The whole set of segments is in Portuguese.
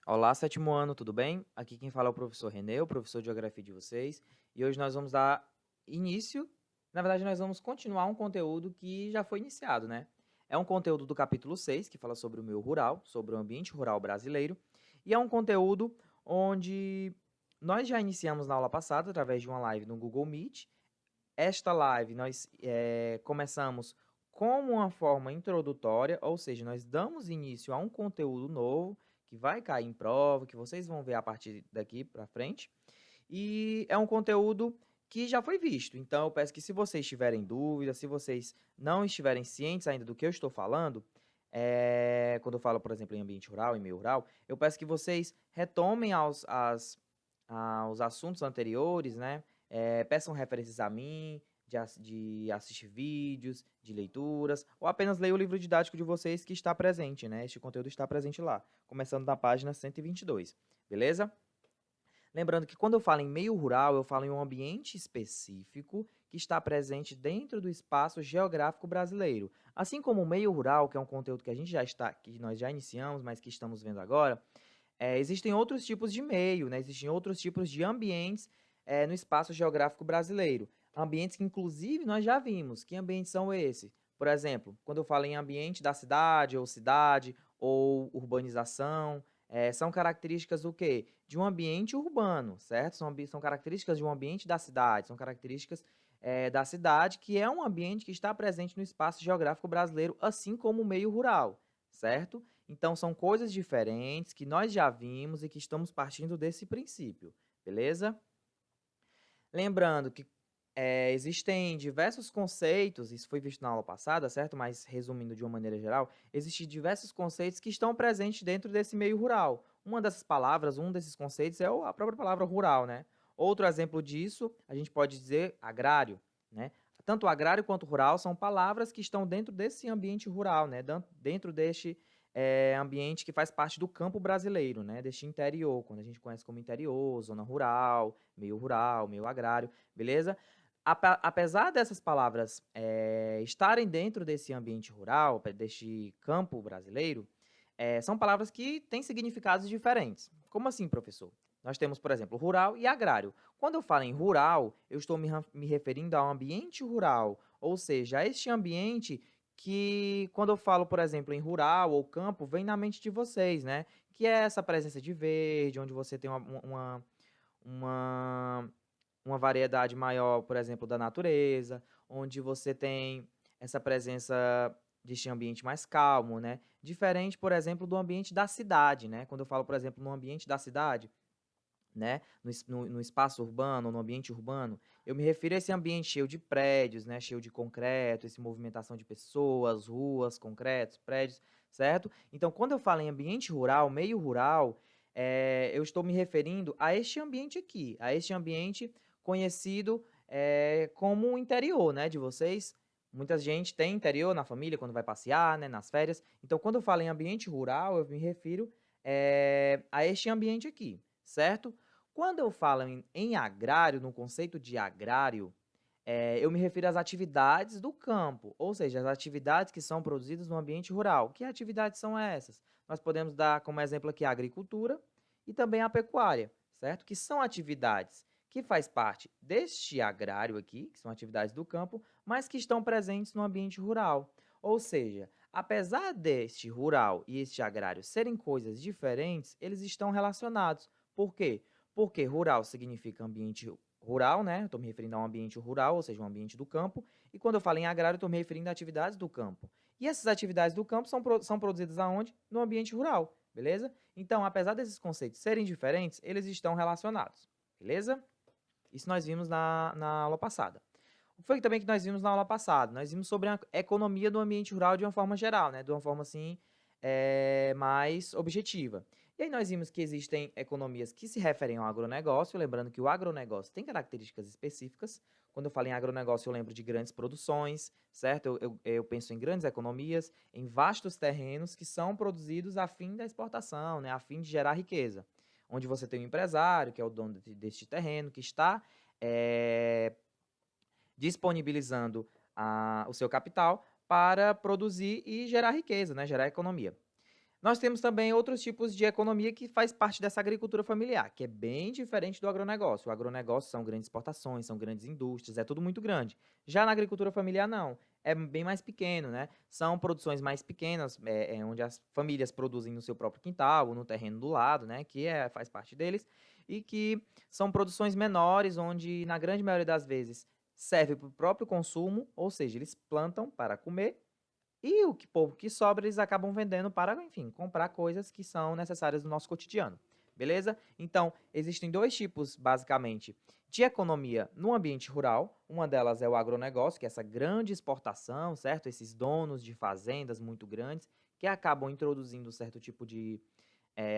Olá, sétimo ano, tudo bem? Aqui quem fala é o professor Renê, o professor de Geografia de vocês, e hoje nós vamos dar início, na verdade nós vamos continuar um conteúdo que já foi iniciado, né? É um conteúdo do capítulo 6 que fala sobre o meio rural, sobre o ambiente rural brasileiro, e é um conteúdo onde nós já iniciamos na aula passada, através de uma live no Google Meet. Esta live nós começamos como uma forma introdutória, ou seja, nós damos início a um conteúdo novo que vai cair em prova, que vocês vão ver a partir daqui para frente. E é um conteúdo que já foi visto. Então eu peço que se vocês tiverem dúvidas, se vocês não estiverem cientes ainda do que eu estou falando, quando eu falo, por exemplo, em ambiente rural, em meio rural, eu peço que vocês retomem aos assuntos anteriores, né? Peçam referências a mim, de assistir vídeos, de leituras, ou apenas leiam o livro didático de vocês que está presente, né? Este conteúdo está presente lá, começando na página 122, beleza? Lembrando que quando eu falo em meio rural, eu falo em um ambiente específico que está presente dentro do espaço geográfico brasileiro. Assim como o meio rural, que é um conteúdo que a gente já está, que nós já iniciamos, mas que estamos vendo agora, existem outros tipos de meio, né? Existem outros tipos de ambientes no espaço geográfico brasileiro. Ambientes que, inclusive, nós já vimos. Que ambientes são esses? Por exemplo, quando eu falo em ambiente da cidade, ou urbanização, são características do quê? De um ambiente urbano, certo? São características de um ambiente da cidade, são características da cidade, que é um ambiente que está presente no espaço geográfico brasileiro, assim como o meio rural, certo? Então, são coisas diferentes que nós já vimos e que estamos partindo desse princípio, beleza? Lembrando que existem diversos conceitos, isso foi visto na aula passada, certo? Mas resumindo de uma maneira geral, existem diversos conceitos que estão presentes dentro desse meio rural. Uma dessas palavras, um desses conceitos é a própria palavra rural, né? Outro exemplo disso, a gente pode dizer agrário, né? Tanto agrário quanto rural são palavras que estão dentro desse ambiente rural, né? Dentro deste ambiente que faz parte do campo brasileiro, né? Deste interior, quando a gente conhece como interior, zona rural, meio agrário, beleza? Apesar dessas palavras estarem dentro desse ambiente rural, deste campo brasileiro, são palavras que têm significados diferentes. Como assim, professor? Nós temos, por exemplo, rural e agrário. Quando eu falo em rural, eu estou me referindo ao ambiente rural, ou seja, a este ambiente que, quando eu falo, por exemplo, em rural ou campo, vem na mente de vocês, né? Que é essa presença de verde, onde você tem uma, uma variedade maior, por exemplo, da natureza, onde você tem essa presença deste ambiente mais calmo, né? Diferente, por exemplo, do ambiente da cidade, né? Quando eu falo, por exemplo, no ambiente da cidade, né, no espaço urbano, no ambiente urbano, eu me refiro a esse ambiente cheio de prédios, né, cheio de concreto, essa movimentação de pessoas, ruas, concretos, prédios, certo? Então, quando eu falo em ambiente rural, meio rural, eu estou me referindo a este ambiente aqui, a este ambiente conhecido como o interior, né, de vocês. Muita gente tem interior na família quando vai passear, né, nas férias. Então, quando eu falo em ambiente rural, eu me refiro a este ambiente aqui, certo? Quando eu falo em agrário, no conceito de agrário, eu me refiro às atividades do campo, ou seja, as atividades que são produzidas no ambiente rural. Que atividades são essas? Nós podemos dar como exemplo aqui a agricultura e também a pecuária, certo? Que são atividades que faz parte deste agrário aqui, que são atividades do campo, mas que estão presentes no ambiente rural. Ou seja, apesar deste rural e este agrário serem coisas diferentes, eles estão relacionados. Por quê? Porque rural significa ambiente rural, né? Estou me referindo a um ambiente rural, ou seja, um ambiente do campo. E quando eu falo em agrário, estou me referindo a atividades do campo. E essas atividades do campo são produzidas aonde? No ambiente rural, beleza? Então, apesar desses conceitos serem diferentes, eles estão relacionados, beleza? Isso nós vimos na aula passada. O que foi também que nós vimos na aula passada? Nós vimos sobre a economia do ambiente rural de uma forma geral, né? De uma forma assim mais objetiva. E aí nós vimos que existem economias que se referem ao agronegócio, lembrando que o agronegócio tem características específicas. Quando eu falo em agronegócio, eu lembro de grandes produções, certo? Eu penso em grandes economias, em vastos terrenos que são produzidos a fim da exportação, né? A fim de gerar riqueza. Onde você tem um empresário, que é o dono deste terreno, que está é, disponibilizando o seu capital para produzir e gerar riqueza, né, gerar economia. Nós temos também outros tipos de economia que faz parte dessa agricultura familiar, que é bem diferente do agronegócio. O agronegócio são grandes exportações, são grandes indústrias, é tudo muito grande. Já na agricultura familiar, não. É bem mais pequeno, né? São produções mais pequenas, onde as famílias produzem no seu próprio quintal, ou no terreno do lado, né? Que faz parte deles. E que são produções menores, onde, na grande maioria das vezes, serve para o próprio consumo, ou seja, eles plantam para comer e o que pouco que sobra, eles acabam vendendo para, enfim, comprar coisas que são necessárias no nosso cotidiano. Beleza? Então, existem dois tipos, basicamente, de economia no ambiente rural. Uma delas é o agronegócio, que é essa grande exportação, certo? Esses donos de fazendas muito grandes que acabam introduzindo certo tipo de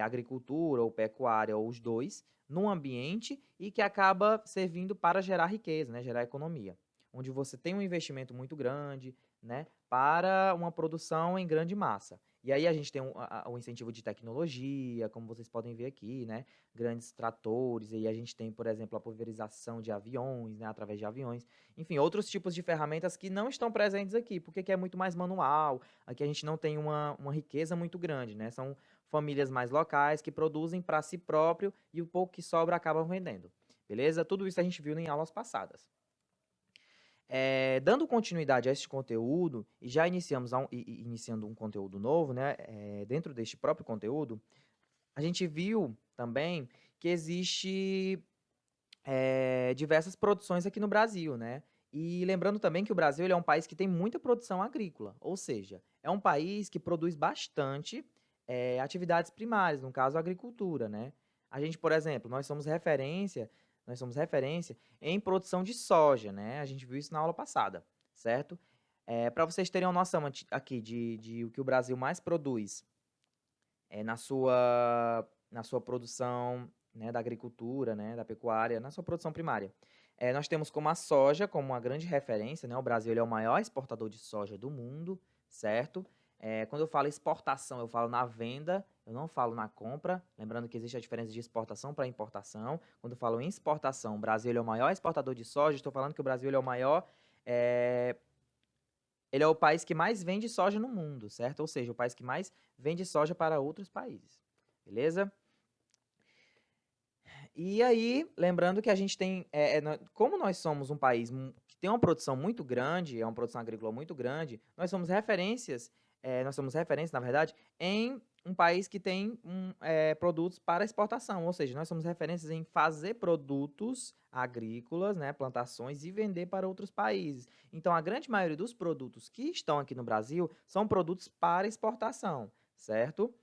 agricultura ou pecuária, ou os dois, num ambiente e que acaba servindo para gerar riqueza, né? Gerar economia. Onde você tem um investimento muito grande, né, para uma produção em grande massa. E aí a gente tem o incentivo de tecnologia, como vocês podem ver aqui, né, grandes tratores, e aí a gente tem, por exemplo, a pulverização de aviões, né, através de aviões, enfim, outros tipos de ferramentas que não estão presentes aqui, porque aqui é muito mais manual, aqui a gente não tem uma riqueza muito grande, né, são famílias mais locais que produzem para si próprio e o pouco que sobra acabam vendendo, beleza? Tudo isso a gente viu em aulas passadas. Dando continuidade a este conteúdo, e já iniciando um conteúdo novo, né, dentro deste próprio conteúdo, a gente viu também que existe diversas produções aqui no Brasil, né? E lembrando também que o Brasil ele é um país que tem muita produção agrícola, ou seja, é um país que produz bastante atividades primárias, no caso a agricultura, né? A gente, por exemplo, nós somos referência em produção de soja, né? A gente viu isso na aula passada, certo? Para vocês terem uma noção aqui de o que o Brasil mais produz na sua produção, né, da agricultura, né, da pecuária, na sua produção primária. Nós temos como a soja como uma grande referência, né? O Brasil ele é o maior exportador de soja do mundo, certo? Quando eu falo exportação, eu falo na venda, eu não falo na compra. Lembrando que existe a diferença de exportação para importação. Quando eu falo em exportação, o Brasil ele é o maior exportador de soja. Estou falando que o Brasil ele é o maior ele é o país que mais vende soja no mundo, certo? Ou seja, o país que mais vende soja para outros países. Beleza? E aí, lembrando que a gente tem, como nós somos um país que tem uma produção muito grande, é uma produção agrícola muito grande, nós somos referências, na verdade, em um país que tem produtos para exportação, ou seja, nós somos referências em fazer produtos agrícolas, né, plantações, e vender para outros países. Então, a grande maioria dos produtos que estão aqui no Brasil são produtos para exportação, certo?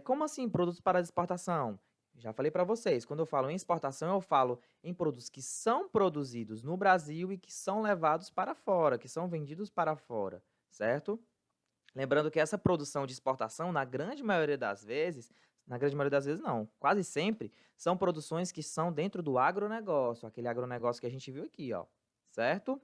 Como assim produtos para exportação? Já falei para vocês, quando eu falo em exportação, eu falo em produtos que são produzidos no Brasil e que são levados para fora, que são vendidos para fora, certo? Lembrando que essa produção de exportação, na grande maioria das vezes não, quase sempre, são produções que são dentro do agronegócio, aquele agronegócio que a gente viu aqui, ó, certo?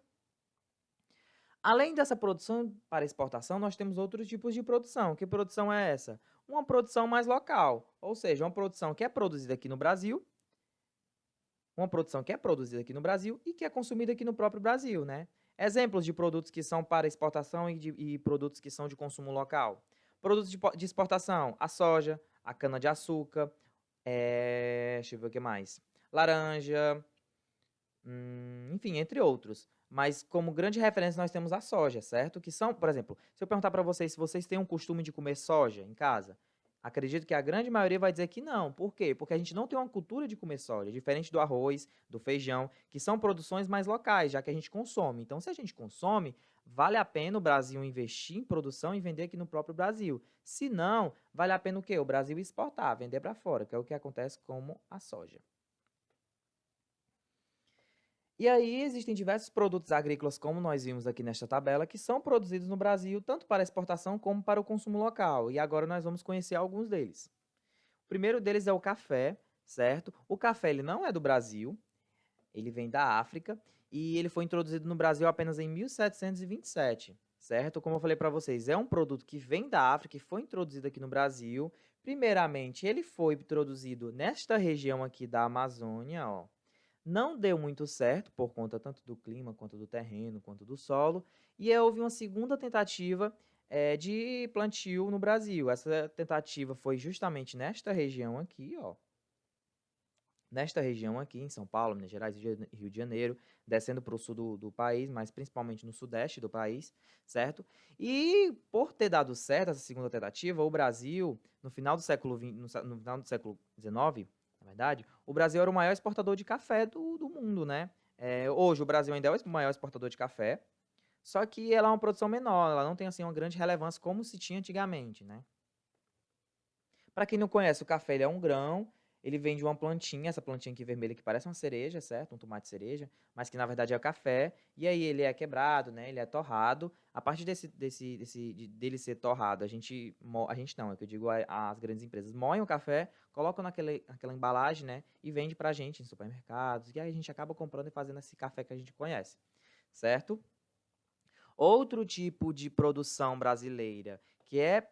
Além dessa produção para exportação, nós temos outros tipos de produção. Que produção é essa? Uma produção mais local, ou seja, uma produção que é produzida aqui no Brasil, e que é consumida aqui no próprio Brasil, né? Exemplos de produtos que são para exportação e produtos que são de consumo local. Produtos de exportação, a soja, a cana-de-açúcar, deixa eu ver o que mais. Laranja, enfim, entre outros. Mas como grande referência nós temos a soja, certo? Que são, por exemplo, se eu perguntar para vocês se vocês têm um costume de comer soja em casa, acredito que a grande maioria vai dizer que não. Por quê? Porque a gente não tem uma cultura de comer soja, diferente do arroz, do feijão, que são produções mais locais, já que a gente consome. Então, se a gente consome, vale a pena o Brasil investir em produção e vender aqui no próprio Brasil. Se não, vale a pena o quê? O Brasil exportar, vender para fora, que é o que acontece com a soja. E aí existem diversos produtos agrícolas, como nós vimos aqui nesta tabela, que são produzidos no Brasil, tanto para exportação como para o consumo local. E agora nós vamos conhecer alguns deles. O primeiro deles é o café, certo? O café ele não é do Brasil, ele vem da África e ele foi introduzido no Brasil apenas em 1727, certo? Como eu falei para vocês, é um produto que vem da África e foi introduzido aqui no Brasil. Primeiramente, ele foi introduzido nesta região aqui da Amazônia, ó. Não deu muito certo, por conta tanto do clima, quanto do terreno, quanto do solo, e houve uma segunda tentativa de plantio no Brasil. Essa tentativa foi justamente nesta região aqui, ó. Nesta região aqui, em São Paulo, Minas Gerais, Rio de Janeiro, descendo para o sul do país, mas principalmente no sudeste do país, certo? E por ter dado certo essa segunda tentativa, o Brasil, no final do século XX, no final do século XIX, na verdade, o Brasil era o maior exportador de café do mundo, né? Hoje o Brasil ainda é o maior exportador de café, só que ela é uma produção menor, ela não tem assim uma grande relevância como se tinha antigamente, né? Para quem não conhece, o café ele é um grão, ele vem de uma plantinha, essa plantinha aqui vermelha que parece uma cereja, certo? Um tomate cereja, mas que na verdade é o café. E aí ele é quebrado, né? Ele é torrado. A partir dele ser torrado, a gente não, é que eu digo, as grandes empresas moem o café, colocam naquela embalagem, né? E vende pra gente em supermercados. E aí a gente acaba comprando e fazendo esse café que a gente conhece, certo? Outro tipo de produção brasileira,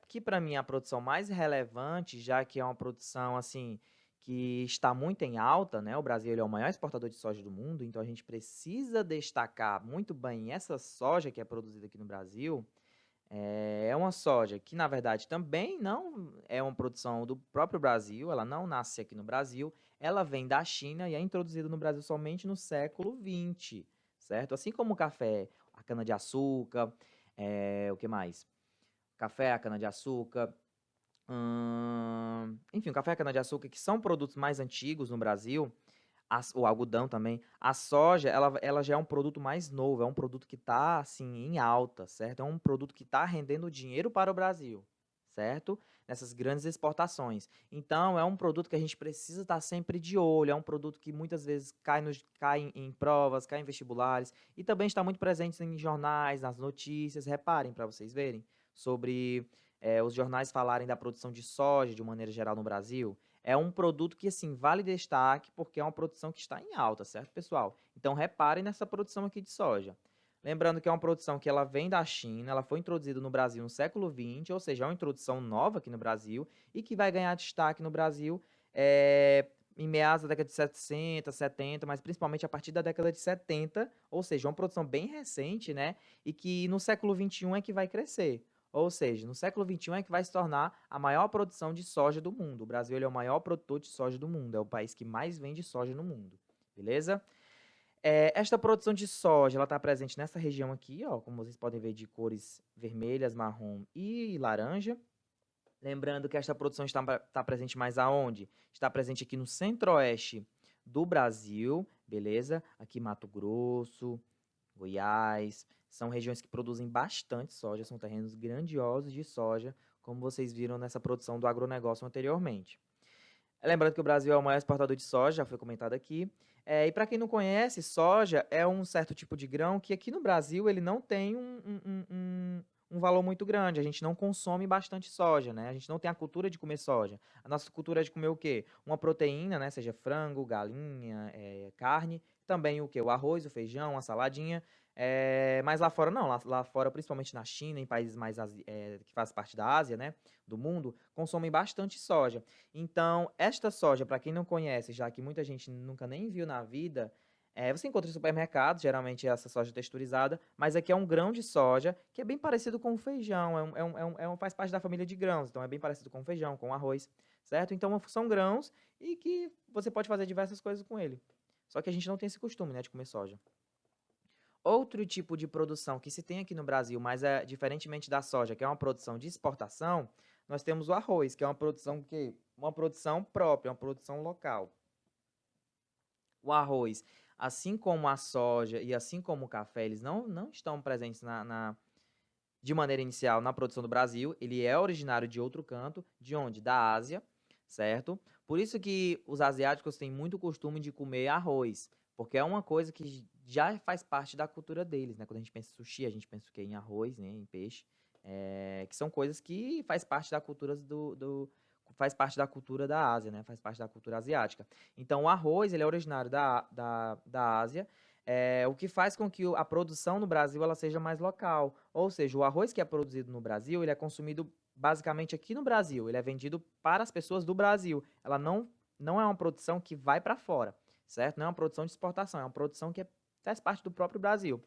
que para mim é a produção mais relevante, já que é uma produção assim que está muito em alta, né? O Brasil ele é o maior exportador de soja do mundo, então a gente precisa destacar muito bem essa soja que é produzida aqui no Brasil. É uma soja que, na verdade, também não é uma produção do próprio Brasil, ela não nasce aqui no Brasil, ela vem da China e é introduzida no Brasil somente no século XX, certo? Assim como o café, a cana-de-açúcar, o que mais? Café, a cana-de-açúcar, enfim, o café e a cana-de-açúcar, que são produtos mais antigos no Brasil, o algodão também. A soja, ela já é um produto mais novo, é um produto que está, assim, em alta, certo? É um produto que está rendendo dinheiro para o Brasil, certo? Nessas grandes exportações. Então, é um produto que a gente precisa estar sempre de olho, é um produto que muitas vezes cai em provas, cai em vestibulares, e também está muito presente em jornais, nas notícias. Reparem, para vocês verem, sobre os jornais falarem da produção de soja, de uma maneira geral, no Brasil. É um produto que, assim, vale destaque porque é uma produção que está em alta, certo, pessoal? Então, reparem nessa produção aqui de soja. Lembrando que é uma produção que ela vem da China, ela foi introduzida no Brasil no século XX, ou seja, é uma introdução nova aqui no Brasil e que vai ganhar destaque no Brasil em meados da década de 60, 70, mas principalmente a partir da década de 70, ou seja, uma produção bem recente, né? E que no século XXI é que vai crescer. Ou seja, no século XXI é que vai se tornar a maior produção de soja do mundo. O Brasil ele é o maior produtor de soja do mundo, é o país que mais vende soja no mundo, beleza? Esta produção de soja ela está presente nessa região aqui, ó, como vocês podem ver, de cores vermelhas, marrom e laranja. Lembrando que esta produção está presente mais aonde? Está presente aqui no centro-oeste do Brasil, beleza? Aqui Mato Grosso, Goiás, são regiões que produzem bastante soja, são terrenos grandiosos de soja, como vocês viram nessa produção do agronegócio anteriormente. Lembrando que o Brasil é o maior exportador de soja, já foi comentado aqui. E para quem não conhece, soja é um certo tipo de grão que aqui no Brasil ele não tem um valor muito grande. A gente não consome bastante soja, né? A gente não tem a cultura de comer soja. A nossa cultura é de comer o quê? Uma proteína, né? Seja frango, galinha, carne. Também o quê? O arroz, o feijão, a saladinha. Mas lá fora não. Lá fora, principalmente na China, em países mais que fazem parte da Ásia, né? Do mundo, consomem bastante soja. Então, esta soja, para quem não conhece, já que muita gente nunca nem viu na vida, você encontra em supermercados, geralmente é essa soja texturizada, mas aqui é um grão de soja que é bem parecido com o feijão, faz parte da família de grãos, então é bem parecido com o feijão, com o arroz, certo? Então são grãos e que você pode fazer diversas coisas com ele. Só que a gente não tem esse costume, né, de comer soja. Outro tipo de produção que se tem aqui no Brasil, mas é diferentemente da soja, que é uma produção de exportação, nós temos o arroz, que é uma produção própria, uma produção local. O arroz, assim como a soja e assim como o café, eles não estão presentes de maneira inicial na produção do Brasil. Ele é originário de outro canto, de onde? Da Ásia, certo? Por isso que os asiáticos têm muito costume de comer arroz, porque é uma coisa que já faz parte da cultura deles, né? Quando a gente pensa em sushi, a gente pensa o quê? Em arroz, né? Em peixe, que são coisas que faz parte da cultura faz parte da cultura da Ásia, né? Faz parte da cultura asiática. Então, o arroz, ele é originário da Ásia, o que faz com que a produção no Brasil ela seja mais local. Ou seja, o arroz que é produzido no Brasil, ele é consumido basicamente aqui no Brasil. Ele é vendido para as pessoas do Brasil. Ela não é uma produção que vai para fora, certo? Não é uma produção de exportação, é uma produção que faz parte do próprio Brasil.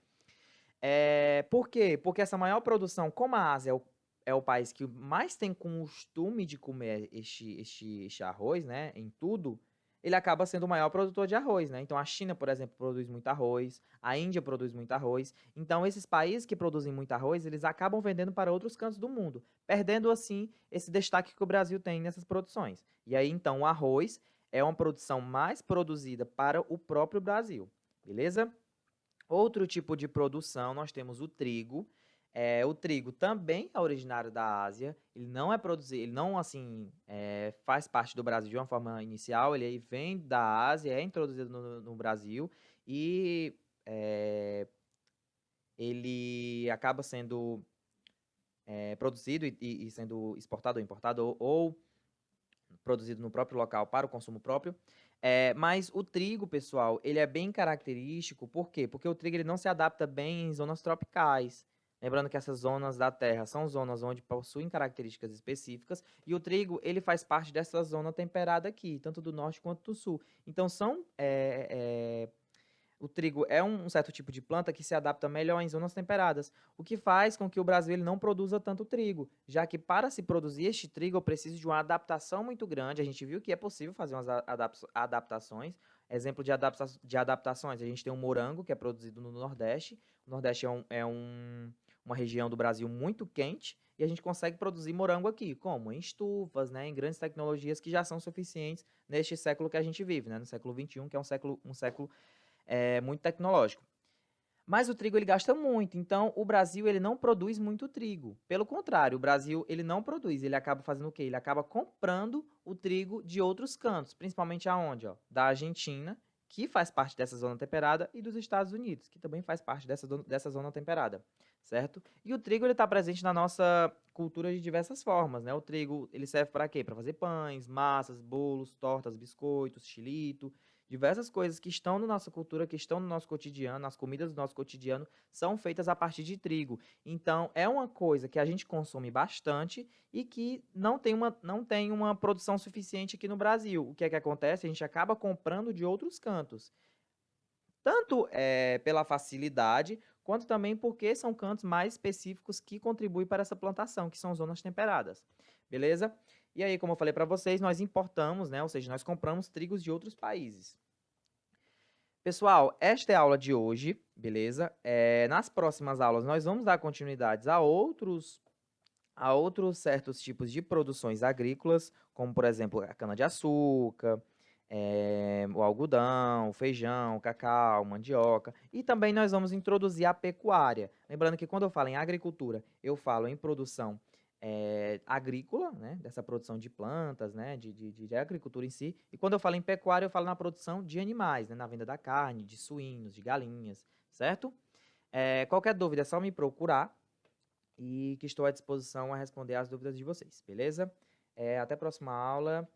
Por quê? Porque essa maior produção, como a Ásia é o país que mais tem costume de comer este arroz, né, em tudo, ele acaba sendo o maior produtor de arroz, né? Então a China, por exemplo, produz muito arroz, a Índia produz muito arroz. Então esses países que produzem muito arroz, eles acabam vendendo para outros cantos do mundo, perdendo assim esse destaque que o Brasil tem nessas produções. E aí então o arroz é uma produção mais produzida para o próprio Brasil, beleza? Outro tipo de produção, nós temos o trigo. O trigo também é originário da Ásia. Ele não é produzido, ele não assim faz parte do Brasil de uma forma inicial. Ele aí vem da Ásia, é introduzido no Brasil e ele acaba sendo produzido e sendo exportado ou importado ou produzido no próprio local para o consumo próprio. Mas o trigo, pessoal, ele é bem característico, por quê? Porque o trigo ele não se adapta bem em zonas tropicais. Lembrando que essas zonas da Terra são zonas onde possuem características específicas, e o trigo ele faz parte dessa zona temperada aqui, tanto do norte quanto do sul. Então o trigo é um certo tipo de planta que se adapta melhor em zonas temperadas, o que faz com que o Brasil ele não produza tanto trigo, já que para se produzir este trigo eu preciso de uma adaptação muito grande. A gente viu que é possível fazer umas adaptações. Exemplo de adaptações, a gente tem o morango, que é produzido no Nordeste. O Nordeste uma região do Brasil muito quente, e a gente consegue produzir morango aqui, como? Em estufas, né, em grandes tecnologias que já são suficientes neste século que a gente vive, né, no século XXI, que é um século muito tecnológico. Mas o trigo ele gasta muito, então o Brasil ele não produz muito trigo. Pelo contrário, o Brasil ele não produz, ele acaba fazendo o quê? Ele acaba comprando o trigo de outros cantos, principalmente aonde? Ó? Da Argentina, que faz parte dessa zona temperada, e dos Estados Unidos, que também faz parte dessa zona temperada, certo? E o trigo ele está presente na nossa cultura de diversas formas, né? O trigo ele serve para quê? Para fazer pães, massas, bolos, tortas, biscoitos, xilito. Diversas coisas que estão na nossa cultura, que estão no nosso cotidiano, as comidas do nosso cotidiano, são feitas a partir de trigo. Então, é uma coisa que a gente consome bastante e que não tem uma produção suficiente aqui no Brasil. O que é que acontece? A gente acaba comprando de outros cantos. Tanto pela facilidade, quanto também porque são cantos mais específicos que contribuem para essa plantação, que são zonas temperadas. Beleza? E aí, como eu falei para vocês, nós importamos, né? Ou seja, nós compramos trigos de outros países. Pessoal, esta é a aula de hoje, beleza? Nas próximas aulas nós vamos dar continuidades a outros certos tipos de produções agrícolas, como por exemplo a cana-de-açúcar, o algodão, o feijão, o cacau, mandioca. E também nós vamos introduzir a pecuária. Lembrando que quando eu falo em agricultura, eu falo em produção agrícola, né, dessa produção de plantas, né, de agricultura em si. E quando eu falo em pecuária, eu falo na produção de animais, né, na venda da carne, de suínos, de galinhas, certo? Qualquer dúvida é só me procurar e que estou à disposição a responder as dúvidas de vocês, beleza? Até a próxima aula.